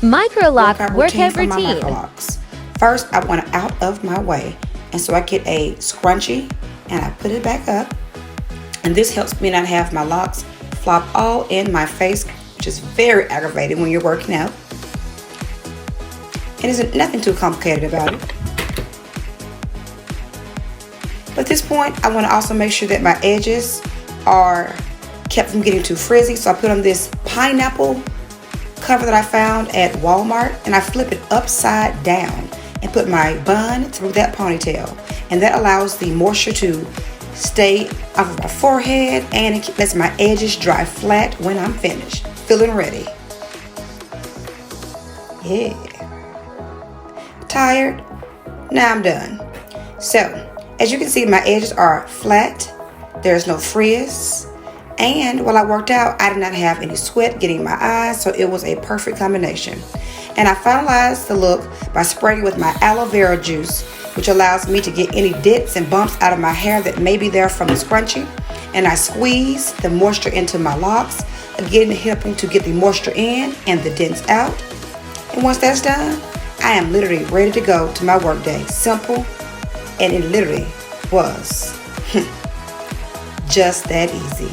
Microloc workout for my routine. Microlocs. First, I want it out of my way, and so I get a scrunchie and I put it back up. And this helps me not have my locks flop all in my face, which is very aggravating when you're working out. It isn't nothing too complicated about it. But at this point, I want to also make sure that my edges are kept from getting too frizzy. So I put on this pineapple cover that I found at Walmart, and I flip it upside down and put my bun through that ponytail. And that allows the moisture to stay off of my forehead, and it lets my edges dry flat when I'm finished. Feeling ready. Yeah. Tired? Now I'm done. So, as you can see, my edges are flat. There's no frizz. And while I worked out, I did not have any sweat getting in my eyes, so it was a perfect combination. And I finalized the look by spraying with my aloe vera juice, which allows me to get any dents and bumps out of my hair that may be there from the scrunchie. And I squeeze the moisture into my locks, again helping to get the moisture in and the dents out. And once that's done, I am literally ready to go to my work day. Simple, and it literally was just that easy.